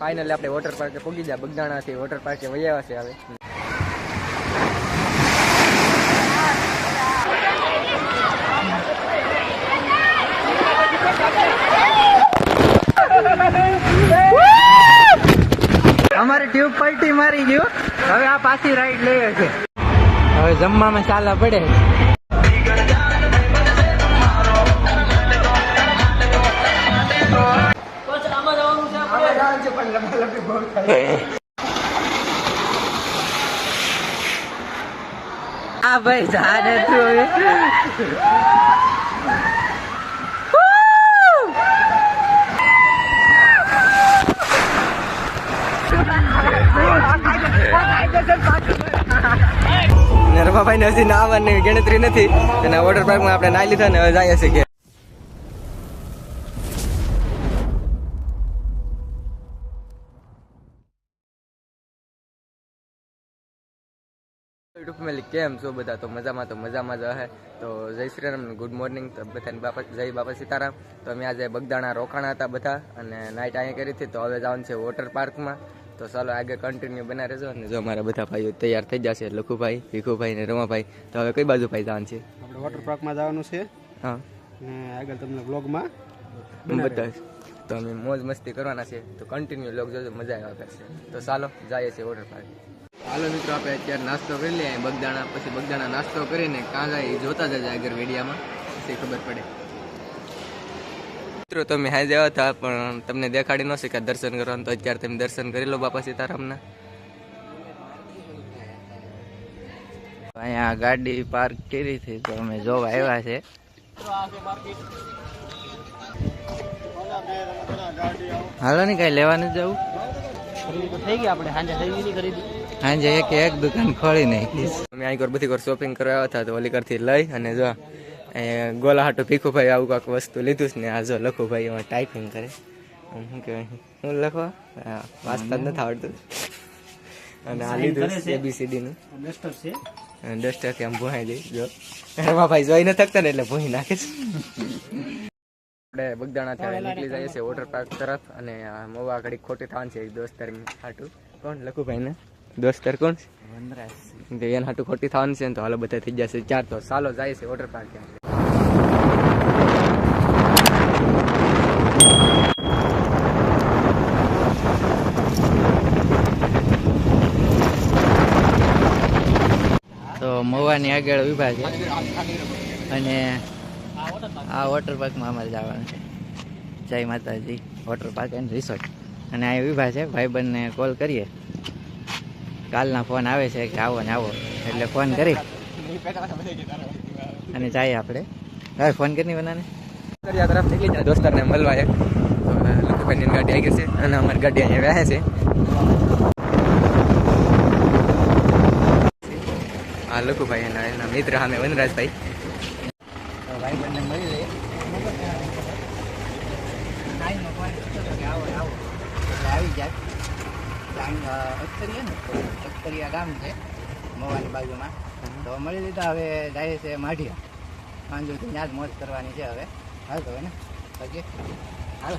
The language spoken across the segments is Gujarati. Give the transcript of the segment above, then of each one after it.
ફાઇનલી આપણે વોટર પાર્કે પહોંચી ગયા. બગદાણાથી વોટર પાર્કે વહી આવ્યા છે હવે. અમારી ટ્યુબ પલટી મારી ગયું. હવે આ પાછી રાઈડ લઈએ છે. હવે જમવામાં ચાલા પડે. આ ભાઈ જાને તું નરમાભાઈ ને હજી નાવાની ગણતરી નથી અને વોટર પાર્કમાં આપણે નાઈ લીધા ને હવે જાય છે કે યુટ્યુબ ફેમિલી કેમ છો બધા? તો મજામાં જ હે. તો જય શ્રી રામ, ગુડ મોર્નિંગ. તો બધાને જય બાપા સીતારામ. તો અમે આજે બગદાણા રોકાણા હતા બધા અને નાઇટ અહીંયા કરી હતી. તો હવે જવાનું છે વોટર પાર્કમાં. તો ચાલો આગળ કન્ટિન્યુ બના રહેજો. અને જો અમારા બધા ભાઈઓ તૈયાર થઈ જશે, લખુભાઈ, ભીખુભાઈ ને રમાભાઈ. તો હવે કઈ બાજુ ભાઈ જવાનું છે? આપણે વોટર પાર્કમાં જવાનું છે. હા, ને આગળ તમને બ્લોગમાં બતાવીશ. તો અમે મોજ મસ્તી કરવાના છે. તો કન્ટિન્યુ લોક જોજો, મજા આવ્યા કરશે. તો ચાલો જઈએ છીએ વોટર પાર્ક. હાલો મિત્રો, આપણે અત્યારે નાસ્તો કરી લઈએ બગદાણા. પછી બગદાણા નાસ્તો કરીને કાં જાય જોતા જજો આગળ વિડીયામાં, પછી ખબર પડે. મિત્રો તમે હાજર આવ્યા હતા પણ તમને દેખાડી ન શક્યા દર્શન કરવાનું. તો અત્યારે તમે દર્શન કરી લો બાપા સીતારામના. અહીંયા ગાડી પાર્ક કરી હતી તો અમે જોવા આવ્યા છે. હાલો ને કઈ લેવાનું જવું થઈ ગયા. આપણે સાંજે ખરીદી કરી હતી. સાંજે એક દુકાન ખોલી નાખી. અમે અહીં બધી ઘર શોપિંગ કરવા આવ્યા હતા. તો ઓલી ઘરથી લઈ અને જો ગોલા હાટું ભીખુભાઈ આવું કાંક વસ્તુ લીધું છે ને આ જો લખુભાઈ એમાં ટાઈપિંગ કરે. શું કહેવાય, હું લખવા વાંચતા જ નથી આવડતું. અને આ લીધું ABCD નું ડસ્ટર છે. ડસ્ટરથી આમ ભૂહાઈ જઈ. જો એમાં ભાઈ જોઈ ન થકતા ને એટલે ભૂહી નાખે છે. આપણે બગદાણાથી નીકળી જઈએ છીએ વોટર પાર્ક તરફ. અને મોવા ઘડી ખોટી થવાની છે દોસ્તાર હાટું. કોણ લખુભાઈ ને દોસ્તાર કોણ છે? વનરાજ. એના હાટું ખોટી થવાની છે ને તો હાલો બધા થઈ જશે 4. તો ચાલો જાય છે વોટર પાર્ક. તો મવાની આગળ ઉભા છે અને આ વોટર પાર્કમાં અમારે જવાનું છે. જય માતાજી વોટર પાર્ક એન્ડ રિસોર્ટ. અને અહીં ઉભા છે. ભાઈબંધને કોલ કરીએ. કાલના ફોન આવે છે કે આવો ને આવો, એટલે ફોન કરી અને જઈએ આપણે. હવે ફોન કરી બનાને તરફ નીકળી જાય દોસ્તારને મળવા. એક લખુભાઈની ગાડી આવી ગઈ છે અને અમારી ગાડી અહીંયા વ્યાહે છે. હા લખુભાઈ એના મિત્ર સામે વનરાજભાઈ. ભાઈબંધને મળી લઈએ. આવી જાય અખતરિયા ગામ છે મવાની બાજુમાં. તો મળી લીધા. હવે જાય છે માઢિયા. સાંજુથી ત્યાં જ મોજ કરવાની છે. હવે હાલ તો ને પછી હાલ.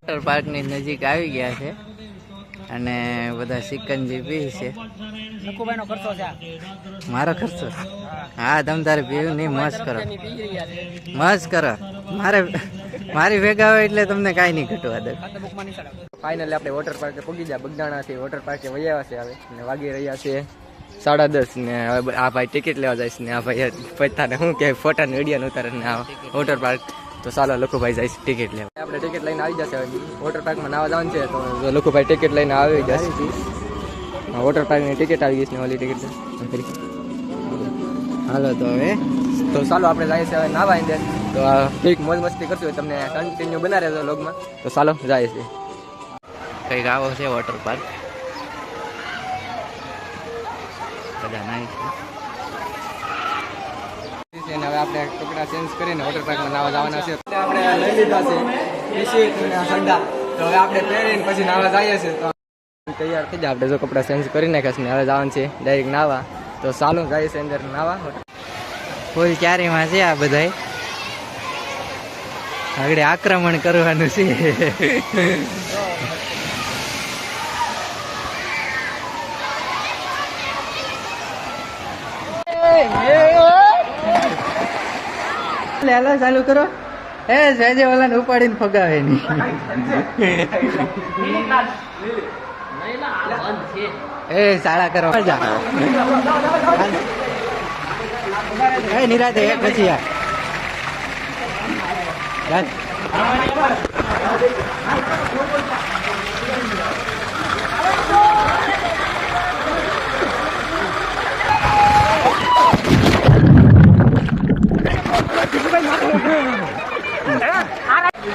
વોટર પાર્કની નજીક આવી ગયા છે અને બધા સિકંજી પી છે. લખુભાઈનો ખર્ચો છે. મારો ખર્ચો? હા, તમ તારે પીવું નહીં, મસ્ત કરો મસ્ત કરો. મારી ભેગા હોય એટલે તમને કાંઈ નહીં ઘટવા દે. ફાઇનલી આપણે વોટર પાર્કે પહોંચી ગયા. બગદાણાથી વોટર પાર્કે વહી આવ્યા છે હવે. ને વાગી રહ્યા છે 10:30. ને હવે આ ભાઈ ટિકિટ લેવા જાય છે ને આ ભાઈ પૈસાને શું કે ફોટા ને વિડીયો ઉતારે ને આ વોટર પાર્ક. તો ચાલો લખુભાઈ જાય ટિકિટ લેવા. આપણે ટિકિટ લઈને આવી જશે. વોટર પાર્કમાં નાવા જવાનું છે તો લખુભાઈ ટિકિટ લઈને આવી જશે. વોટર પાર્કની ટિકિટ આવી ગઈ છે ને ઓલી ટિકિટ. હાલો તો હવે તો ચાલો આપણે જાય છે હવે નાવા અંદર. તો કંઈક મોજ મસ્તી કરશું, તમને કન્ટિન્યુ બના રહેજો લોગમાં. તો ચાલો જાય છે. કંઈક આવો છે વોટર પાર્ક. બધા નાઈ છે અને હવે આપણે કપડા ચેન્જ કરીને વોટર પાર્કમાં નાવા જવાના છે. આપણે લઈ લીધા છે ટી-શર્ટ અને સંડા. તો હવે આપણે પહેરીને પછી નાવા જઈએ છીએ. તો તૈયાર થઈ જાય. આપણે જો કપડા ચેન્જ કરી નાખ્યા છે ને હવે જવાનું છે ડાયરેક્ટ નાવા. તો ચાલો જાય છે અંદર નાવા. ફૂલ ક્યારીમાં છે આ બધાય. આગળ આક્રમણ કરવાનું છે. હાલો ચાલુ કરો. એ જયજે ઓલાને ઉપાડીને ફગાવે નહીં. એ શાળા કરો નિરાતે એક પછી યાર.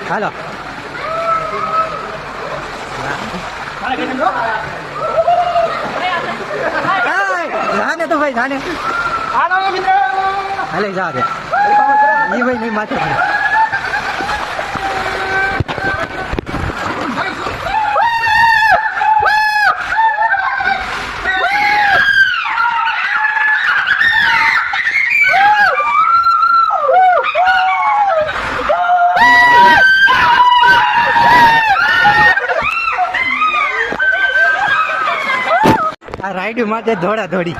હાલો જાને તો ભાઈ જાને હાલે જા દે ઈ ભાઈ નહીં માથે આ રાઈડ માટે દોડા દોડી.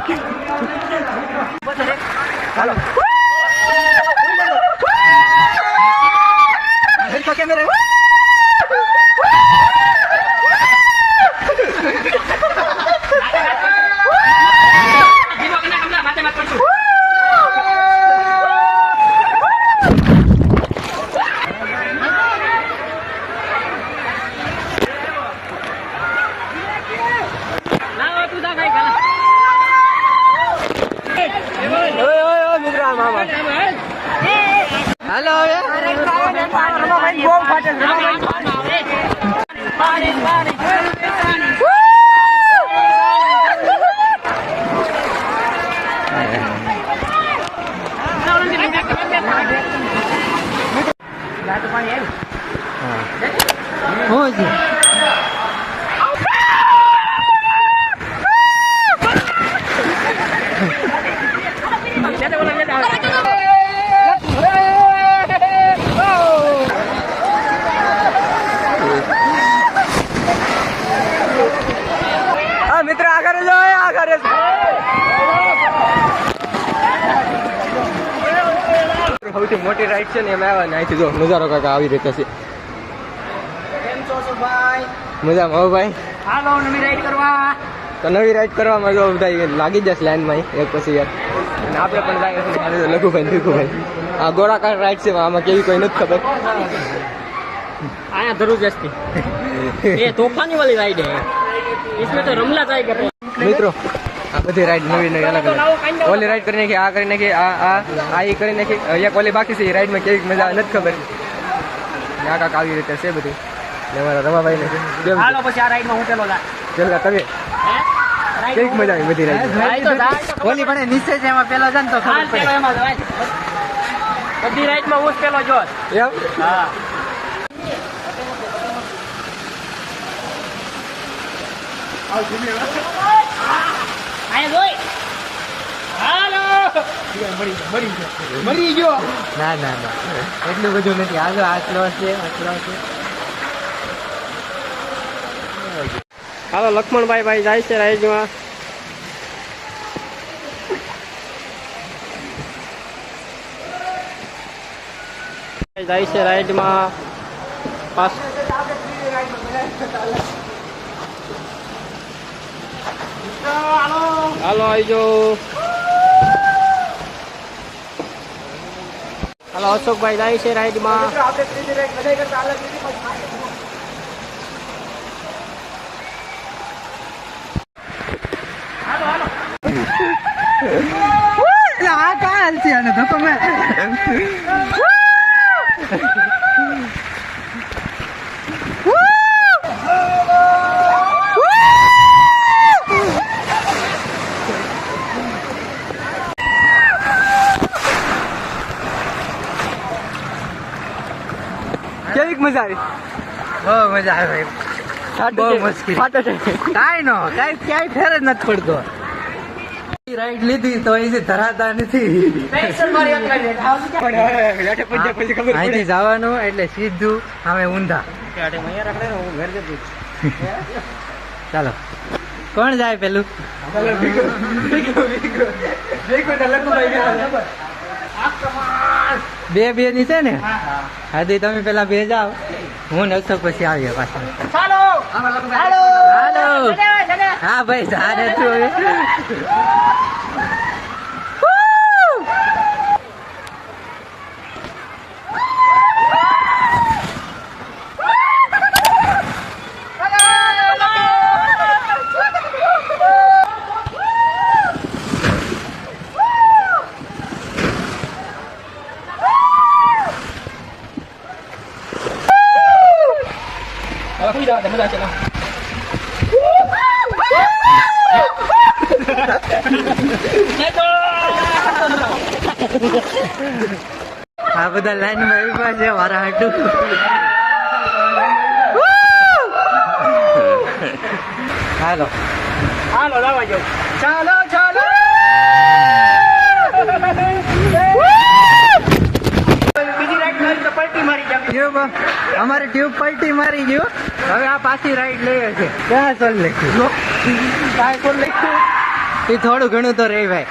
હાલો હાલો મિત્ર આગળ જાય આગળ સૌથી મોટી રાઈડ છે ને એમ આવ્યા ને અહીંથી જો નજારો કાકા આવી રીતે છે. મજામાં હો ભાઈ. હાલો નવી રાઈડ કરવા. તો નવી રાઈડ કરવામાં જો બધા લાગી જશે લાઈનમાં એક પછી એક. અને આપણે પણ જાય લઘુભાઈ ભીખુભાઈ. આ ગોળાકાર રાઈડ છે આમાં કેવી કોઈ નથી ખબર. आया जरूर जस्ती ये तूफानी वाली राइड है इसमें तो रमला टाइगर है. મિત્રો આ બધી રાઈડ નવી નવી અલગ અલગ ઓલી રાઈડ કરી નાખી આ કરી નાખી આ એ કરી નાખી એક ઓલી બાકી છે એ રાઈડમાં કેવી મજા નથી ખબર. આ કાંક આવી રીતે છે બધું ને અમારા રમાભાઈ ને હાલો પછી આ રાઈડ માં હું પેલો જા પેલા તમે કેવી મજા આવી બધી રાઈડ ઓલી પણ નીચે છે એમાં પેલો જા ને તો ખબર પડે એમાં જવાય બધી રાઈડ માં હું જ પેલો જો એમ. હા આયા જોઈ હાલો મરી ગયો. ના ના ના એટલું બધું નથી. આગળ આટલો છે આટલો છે. હાલો લક્ષ્મણભાઈ ભાઈ જાય છે રાઈડમાં. જાય છે રાઈડમાં પાસ. હાલો આવજો. હાલો અશોકભાઈ જાય છે રાઈડમાં. આ કાલ છે અને ધક્કો મેં કેવી મજા આવી. બહુ મજા આવે ભાઈ. બહુ મુશ્કેલ કાંઈ નો કાંઈ ક્યાંય ફેર જ નથી પડતો. રાઈડ લીધી તો એ ધરાતા નથી. અહીંથી જવાનું એટલે સીધું અમે ઊંધા. ચાલો કોણ જાય પેલું? બે ની છે ને? હાદી તમે પેલા બે જાઓ, હું ને અશોક પછી આવીએ પાછા. હાલો હા ભાઈ જાને તું હવે. આ બધા લાઈન માં ઉભા છે મારા હાટુ. હાલો હાલો લાવા જાવ. ચાલો ચાલો બીજી રાઈડ કરી તો પલટી મારી જાય. અમારી ટ્યુબ પલટી મારી ગયો. હવે આ પાછી રાઈડ લઈએ છે. ક્યાં સોલ લખ્યું? કાંઈ સોલ લખ્યું એ થોડું ઘણું તો રહી ભાઈ.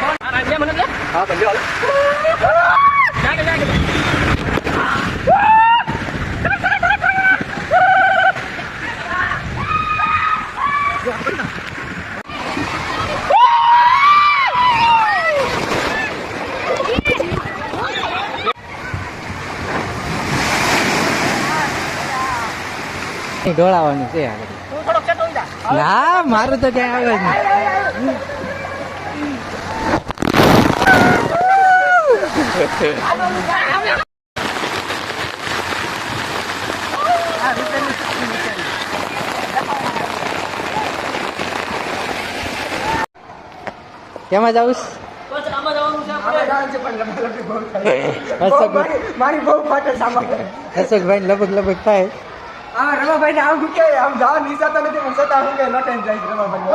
હા ભલે ઢોળાવાનું છે ના મારું તો ક્યાં આવે જ નહીં. કેમાં જાઉં? મારી બહુ ફાટે સામાન. અશોકભાઈ લબક લબક થાય. હા રમાભાઈ ને આમ કે આમ જવા નીચાતા નથી પણ છતાં હું કે નટેન જાય રમાભાઈ.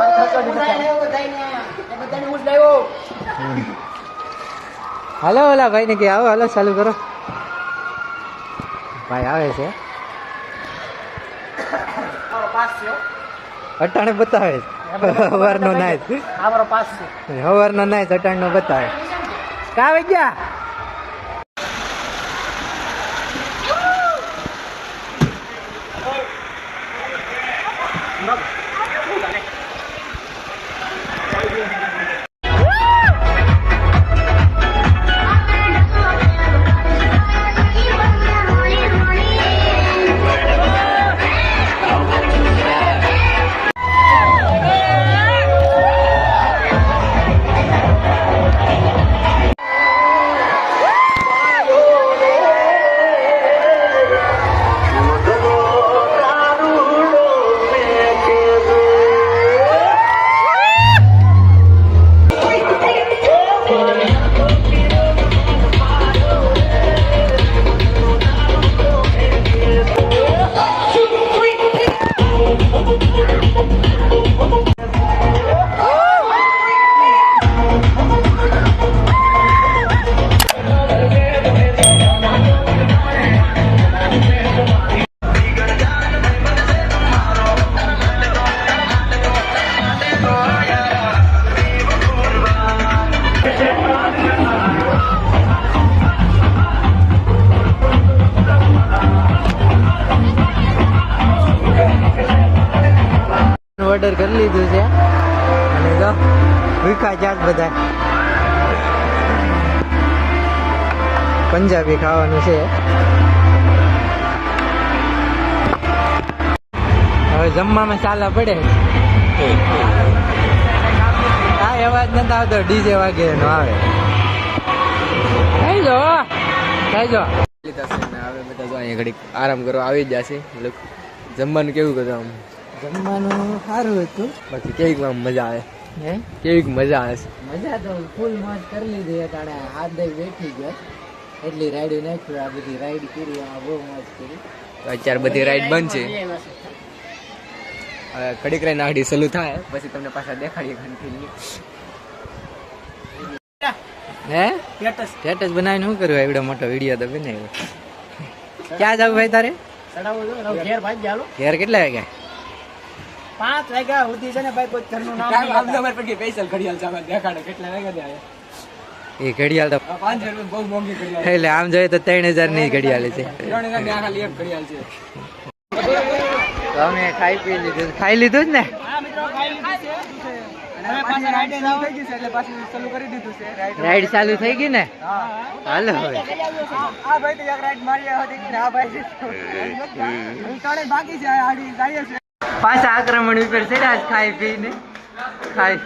હાલો ઓલા ભાઈ ને કે આવો હાલો ચાલુ કરો. ભાઈ આવે છે અટાણે બતાવે હવારનો નાઈટ. હવારનો નાઈટ અટાણનો બતાવે. કા આવી ગયા? ઓર્ડર કરી લીધું છે અને જો ભૂખા જાત બધા. પંજાબી ખાવાનું છે. હવે જમવામાં ચાલા પડે. આ અવાજ નથી આવતો, ડીજે વાગે નો આવે. ખાઈ જો હવે બધા જો અહીંયા ઘડીક આરામ કરવા આવી જ જશે. જમવાનું કેવું કરું આમ? જમવાનું સારું હતું. બાકી કેવીક મજા આવે? હે કેવીક મજા આવે? મજા તો ફૂલ મોજ કરી લીધી. અટાણે હાથ દઈ બેઠી ગયો એટલી રાઈડ નાખ્યું. આ બધી રાઈડ કરી, બહુ મોજ કરી. અત્યારે બધી રાઈડ બંધ છે. હવે ઘડીક રહીને આડી સલું થાય પછી તમને પાછા દેખાડીએ. ઘંટી હે સ્ટેટસ સ્ટેટસ બનાવીને શું કર્યું એવડો મોટો વિડીયો તો બનાવ્યો. ક્યાં જાવ ભાઈ તારે? ચડાવો જો ઘેર ભાઈ ચાલો ઘેર કેટલા વાગ્યા? 5 વાગ્યા સુધી છે ને ભાઈ કોઈ ઘરનું નામ નહીં આપજો અમાર પૈકી સ્પેશિયલ ઘડિયાળ ચાલે દેખાડો કેટલા વાગ્યા દે એ ઘડિયાળ તો 5 રૂપિયા બહુ મોંઘી ઘડિયાળ એટલે આમ જોઈએ તો 3000 ની ઘડિયાળ છે. 3000 ની આ ખાલી એક ઘડિયાળ છે. તો અમે ખાઈ પી લીધું. ખાઈ લીધું જ ને? હા મિત્રો ખાઈ લીધું છે અને પાછી રાઈડ ચાલુ થઈ ગઈ છે એટલે પાછી ચાલુ કરી દીધું છે રાઈડ ચાલુ થઈ ગઈ ને? હા હાલો હવે. આ ભાઈ તો એક રાઈડ મારી હતી ને આ ભાઈ ત્રણે બાકી છે આડી જાય છે. પાછા આક્રમણ ઉપર ચડ્યા જ ખાઈ પીને. ખાઈ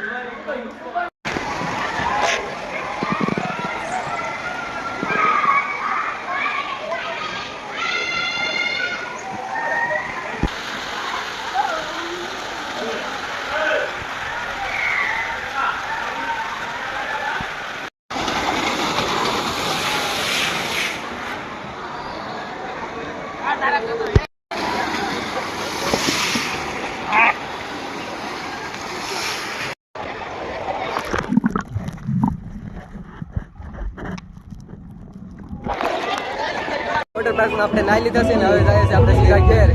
વોટર પાર્કમાં આપણે નાઈ લીધા છે ને હવે જાય છે આપણે સીધા ઘેર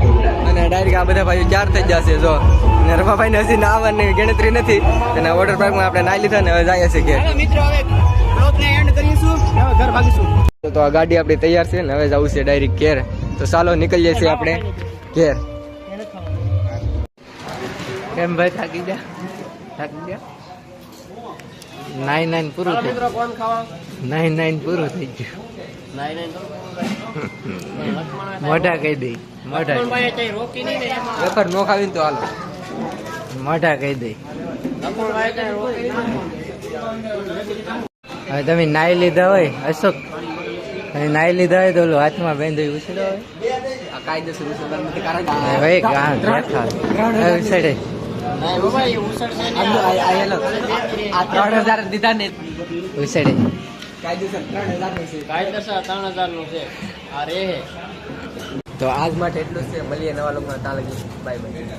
અને ડાયરેક્ટ આ બધા ભાઈઓ ચાર થઈ જશે જો અને રમાભાઈને હજી નાવાની ગણતરી નથી અને વોટર પાર્કમાં આપણે નાઈ લીધા ને હવે જાય છે ઘેર. મિત્રો હવે બ્લોગને એન્ડ કરીશું હવે ઘર ભાગીશું. તો આ ગાડી આપણી તૈયાર છે ને હવે જવું છે ડાયરેક્ટ ઘેર. તો ચાલો નીકળીએ છીએ આપણે ઘેર. કેમ ભાઈ થાકી ગયા? થાકી ગયા? 9 પૂરું થઈ ગયું. કોણ ખાવા 9 પૂરું થઈ ગયું. મોઢા કહી દઈ. મોઢા વેફર નો ખાવીને તો હાલો. મોઢા કહી દઈ. હવે તમે નાઈ લીધા હોય અશોક, તમે નાઈ લીધા હોય તો ઓલું હાથમાં બાંધ્યું ઉછળો હોય. આ કાયદેસર ઉછળવાનું કારણ ભાઈ ગામ બેઠા ઉછળે. આ 3000 દીધા ને ઉછળે. કાયદેસર 3000 નું છે. તો આજ માટે એટલું જ છે. મળીએ નવા લોકો. Bye bye.